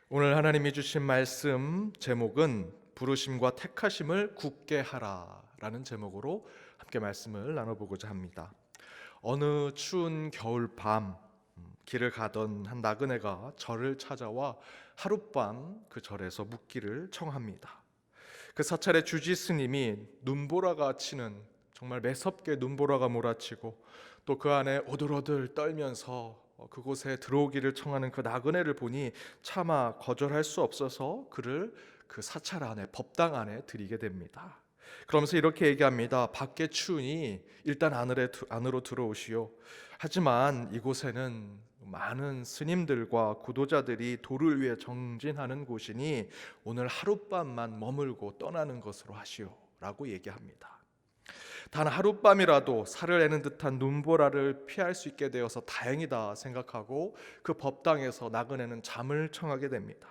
오늘 하나님이 주신 말씀 제목은 부르심과 택하심을 굳게 하라라는 제목으로 함께 말씀을 나눠보고자 합니다. 어느 추운 겨울밤 길을 가던 한 나그네가 절을 찾아와 하룻밤 그 절에서 묵기를 청합니다. 그 사찰의 주지 스님이 눈보라가 치는, 정말 매섭게 눈보라가 몰아치고 또 그 안에 오들오들 떨면서 그곳에 들어오기를 청하는 그 나그네를 보니 차마 거절할 수 없어서 그를 그 사찰 안에, 법당 안에 들이게 됩니다. 그러면서 이렇게 얘기합니다. 밖에 추우니 일단 안으로 들어오시오. 하지만 이곳에는 많은 스님들과 구도자들이 도를 위해 정진하는 곳이니 오늘 하룻밤만 머물고 떠나는 것으로 하시오 라고 얘기합니다. 단 하룻밤이라도 살을 애는 듯한 눈보라를 피할 수 있게 되어서 다행이다 생각하고 그 법당에서 나그네는 잠을 청하게 됩니다.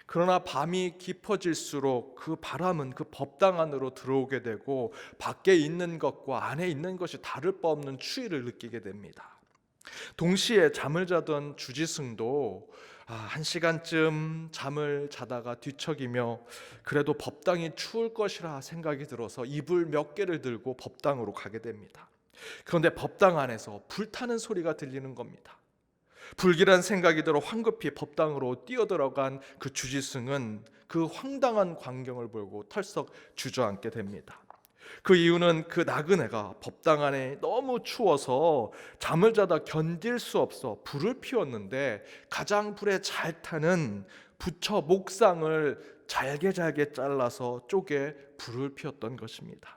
그러나 밤이 깊어질수록 그 바람은 그 법당 안으로 들어오게 되고 밖에 있는 것과 안에 있는 것이 다를 바 없는 추위를 느끼게 됩니다. 동시에 잠을 자던 주지승도 한 시간쯤 잠을 자다가 뒤척이며 그래도 법당이 추울 것이라 생각이 들어서 이불 몇 개를 들고 법당으로 가게 됩니다. 그런데 법당 안에서 불타는 소리가 들리는 겁니다. 불길한 생각이 들어 황급히 법당으로 뛰어들어간 그 주지승은 그 황당한 광경을 보고 털썩 주저앉게 됩니다. 그 이유는 그 나그네가 법당 안에 너무 추워서 잠을 자다 견딜 수 없어 불을 피웠는데 가장 불에 잘 타는 부처 목상을 잘게 잘라서 쪼개 불을 피웠던 것입니다.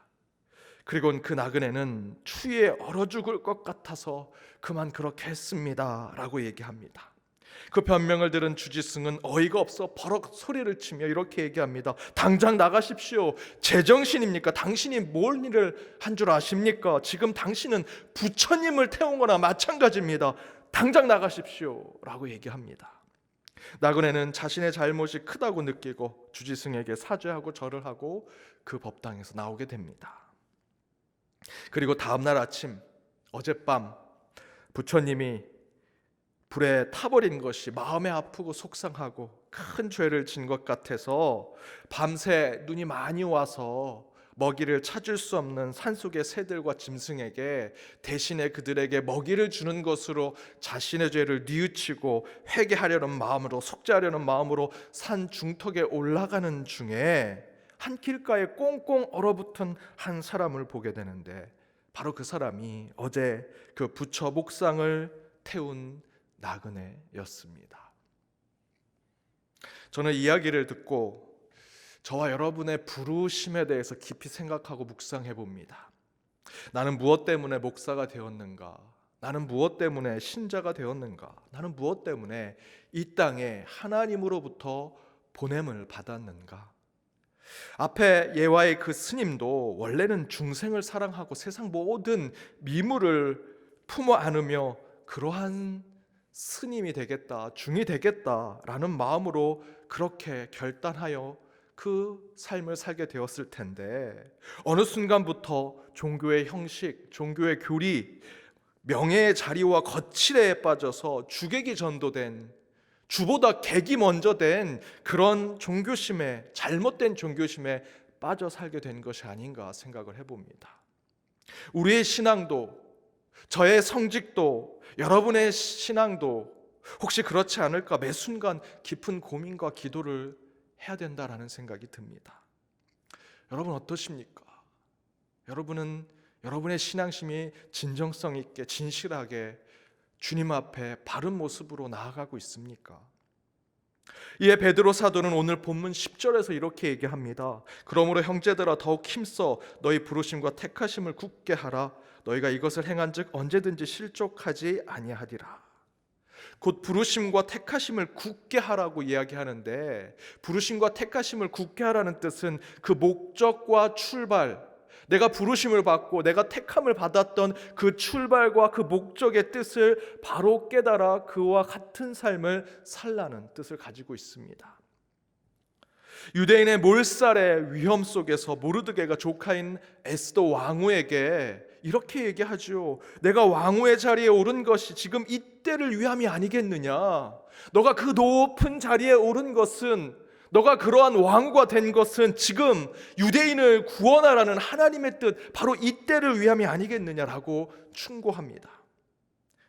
그리고 그 나그네는 추위에 얼어 죽을 것 같아서 그만 그렇게 했습니다 라고 얘기합니다. 그 변명을 들은 주지승은 어이가 없어 버럭 소리를 치며 이렇게 얘기합니다. 당장 나가십시오. 제정신입니까? 당신이 뭘 일을 한 줄 아십니까? 지금 당신은 부처님을 태운 거나 마찬가지입니다. 당장 나가십시오 라고 얘기합니다. 나그네는 자신의 잘못이 크다고 느끼고 주지승에게 사죄하고 절을 하고 그 법당에서 나오게 됩니다. 그리고 다음날 아침, 어젯밤 부처님이 불에 타버린 것이 마음에 아프고 속상하고 큰 죄를 진 것 같아서 밤새 눈이 많이 와서 먹이를 찾을 수 없는 산속의 새들과 짐승에게 대신에 그들에게 먹이를 주는 것으로 자신의 죄를 뉘우치고 회개하려는 마음으로, 속죄하려는 마음으로 산 중턱에 올라가는 중에 한 길가에 꽁꽁 얼어붙은 한 사람을 보게 되는데 바로 그 사람이 어제 그 부처 목상을 태운 나그네였습니다. 저는 이야기를 듣고 저와 여러분의 부르심에 대해서 깊이 생각하고 묵상해 봅니다. 나는 무엇 때문에 목사가 되었는가? 나는 무엇 때문에 신자가 되었는가? 나는 무엇 때문에 이 땅에 하나님으로부터 보냄을 받았는가? 앞에 예화의 그 스님도 원래는 중생을 사랑하고 세상 모든 미물을 품어 안으며 그러한 스님이 되겠다, 중이 되겠다라는 마음으로 그렇게 결단하여 그 삶을 살게 되었을 텐데 어느 순간부터 종교의 형식, 종교의 교리, 명예의 자리와 거칠에 빠져서 주객이 전도된, 주보다 객이 먼저 된 그런 종교심에, 잘못된 종교심에 빠져 살게 된 것이 아닌가 생각을 해봅니다. 우리의 신앙도, 저의 성직도, 여러분의 신앙도 혹시 그렇지 않을까 매 순간 깊은 고민과 기도를 해야 된다라는 생각이 듭니다. 여러분 어떠십니까? 여러분은 여러분의 신앙심이 진정성 있게 진실하게 주님 앞에 바른 모습으로 나아가고 있습니까? 이에 베드로 사도는 오늘 본문 10절에서 이렇게 얘기합니다. 그러므로 형제들아 더욱 힘써 너희 부르심과 택하심을 굳게 하라. 너희가 이것을 행한즉 언제든지 실족하지 아니하리라. 곧 부르심과 택하심을 굳게 하라고 이야기하는데 부르심과 택하심을 굳게 하라는 뜻은 그 목적과 출발, 내가 부르심을 받고 내가 택함을 받았던 그 출발과 그 목적의 뜻을 바로 깨달아 그와 같은 삶을 살라는 뜻을 가지고 있습니다. 유대인의 몰살의 위험 속에서 모르드게가 조카인 에스더 왕후에게 이렇게 얘기하죠. 내가 왕후의 자리에 오른 것이 지금 이때를 위함이 아니겠느냐. 너가 그 높은 자리에 오른 것은, 너가 그러한 왕후가 된 것은 지금 유대인을 구원하라는 하나님의 뜻, 바로 이때를 위함이 아니겠느냐라고 충고합니다.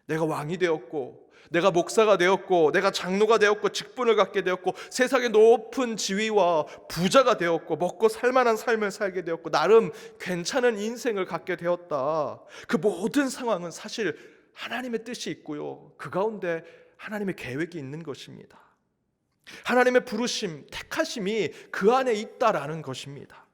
내가 왕이 되었고, 내가 목사가 되었고, 내가 장로가 되었고, 직분을 갖게 되었고, 세상의 높은 지위와 부자가 되었고, 먹고 살만한 삶을 살게 되었고, 나름 괜찮은 인생을 갖게 되었다. 그 모든 상황은 사실 하나님의 뜻이 있고요, 그 가운데 하나님의 계획이 있는 것입니다. 하나님의 부르심, 택하심이 그 안에 있다라는 것입니다.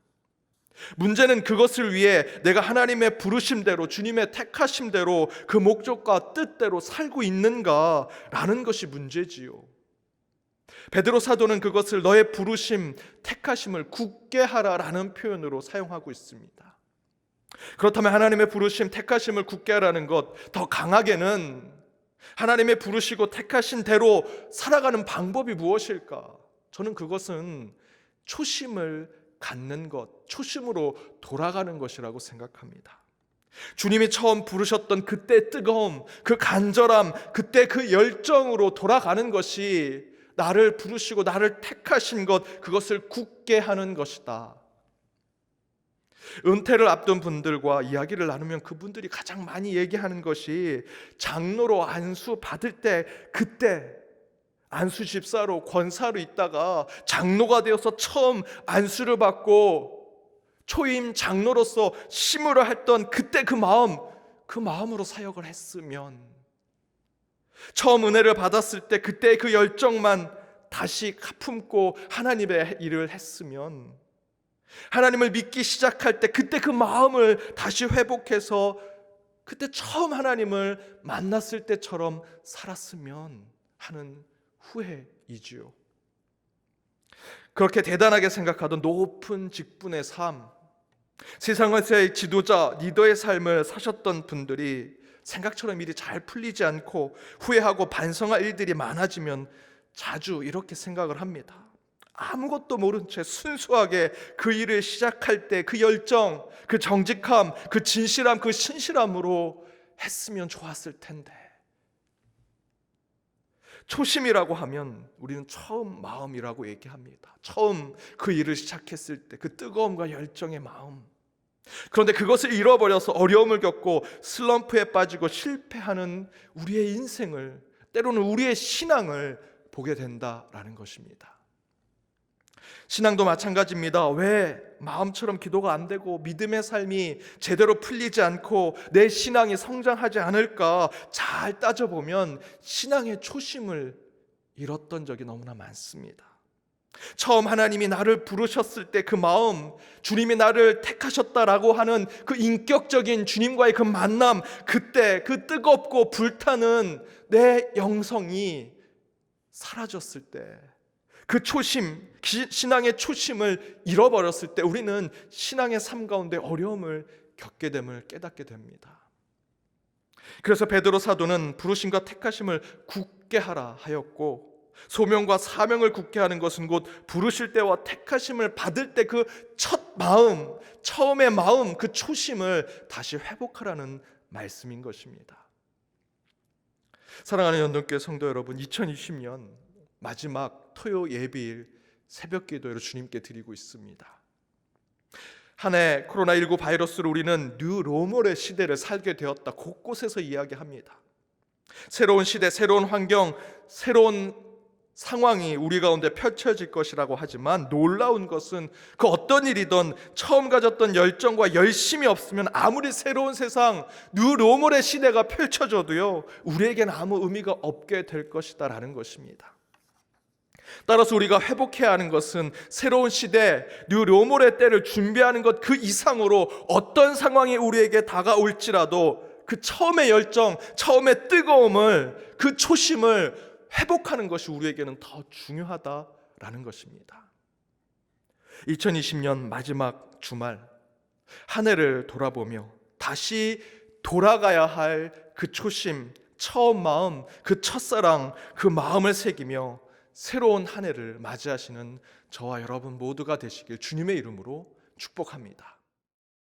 문제는 그것을 위해 내가 하나님의 부르심대로, 주님의 택하심대로, 그 목적과 뜻대로 살고 있는가라는 것이 문제지요. 베드로 사도는 그것을 너의 부르심, 택하심을 굳게 하라라는 표현으로 사용하고 있습니다. 그렇다면 하나님의 부르심, 택하심을 굳게 하라는 것, 더 강하게는 하나님의 부르시고 택하신 대로 살아가는 방법이 무엇일까? 저는 그것은 초심을 갖는 것, 초심으로 돌아가는 것이라고 생각합니다. 주님이 처음 부르셨던 그때 뜨거움, 그 간절함, 그때 그 열정으로 돌아가는 것이 나를 부르시고 나를 택하신 것, 그것을 굳게 하는 것이다. 은퇴를 앞둔 분들과 이야기를 나누면 그분들이 가장 많이 얘기하는 것이 장로로 안수 받을 때, 그때 안수 집사로, 권사로 있다가 장로가 되어서 처음 안수를 받고 초임 장로로서 심으려 했던 그때 그 마음으로 사역을 했으면, 처음 은혜를 받았을 때 그때 그 열정만 다시 품고 하나님의 일을 했으면, 하나님을 믿기 시작할 때 그때 그 마음을 다시 회복해서 그때 처음 하나님을 만났을 때처럼 살았으면 하는 후회이지요. 그렇게 대단하게 생각하던 높은 직분의 삶, 세상에서의 지도자, 리더의 삶을 사셨던 분들이 생각처럼 일이 잘 풀리지 않고 후회하고 반성할 일들이 많아지면 자주 이렇게 생각을 합니다. 아무것도 모른 채 순수하게 그 일을 시작할 때 그 열정, 그 정직함, 그 진실함, 그 신실함으로 했으면 좋았을 텐데. 초심이라고 하면 우리는 처음 마음이라고 얘기합니다. 처음 그 일을 시작했을 때 그 뜨거움과 열정의 마음. 그런데 그것을 잃어버려서 어려움을 겪고 슬럼프에 빠지고 실패하는 우리의 인생을, 때로는 우리의 신앙을 보게 된다라는 것입니다. 신앙도 마찬가지입니다. 왜 마음처럼 기도가 안 되고 믿음의 삶이 제대로 풀리지 않고 내 신앙이 성장하지 않을까 잘 따져보면 신앙의 초심을 잃었던 적이 너무나 많습니다. 처음 하나님이 나를 부르셨을 때 그 마음, 주님이 나를 택하셨다라고 하는 그 인격적인 주님과의 그 만남, 그때 그 뜨겁고 불타는 내 영성이 사라졌을 때, 그 초심, 신앙의 초심을 잃어버렸을 때 우리는 신앙의 삶 가운데 어려움을 겪게 됨을 깨닫게 됩니다. 그래서 베드로 사도는 부르심과 택하심을 굳게 하라 하였고, 소명과 사명을 굳게 하는 것은 곧 부르실 때와 택하심을 받을 때 그 첫 마음, 처음의 마음, 그 초심을 다시 회복하라는 말씀인 것입니다. 사랑하는 연동교회 성도 여러분, 2020년 마지막 토요 예비일 새벽 기도를 주님께 드리고 있습니다. 한 해 코로나19 바이러스로 우리는 뉴 노멀의 시대를 살게 되었다, 곳곳에서 이야기합니다. 새로운 시대, 새로운 환경, 새로운 상황이 우리 가운데 펼쳐질 것이라고 하지만 놀라운 것은 그 어떤 일이든 처음 가졌던 열정과 열심이 없으면 아무리 새로운 세상, 뉴 노멀의 시대가 펼쳐져도요, 우리에겐 아무 의미가 없게 될 것이다 라는 것입니다. 따라서 우리가 회복해야 하는 것은 새로운 시대, 뉴 노멀의 때를 준비하는 것 그 이상으로 어떤 상황이 우리에게 다가올지라도 그 처음의 열정, 처음의 뜨거움을, 그 초심을 회복하는 것이 우리에게는 더 중요하다라는 것입니다. 2020년 마지막 주말, 한 해를 돌아보며 다시 돌아가야 할 그 초심, 처음 마음, 그 첫사랑, 그 마음을 새기며 새로운 한 해를 맞이하시는 저와 여러분 모두가 되시길 주님의 이름으로 축복합니다.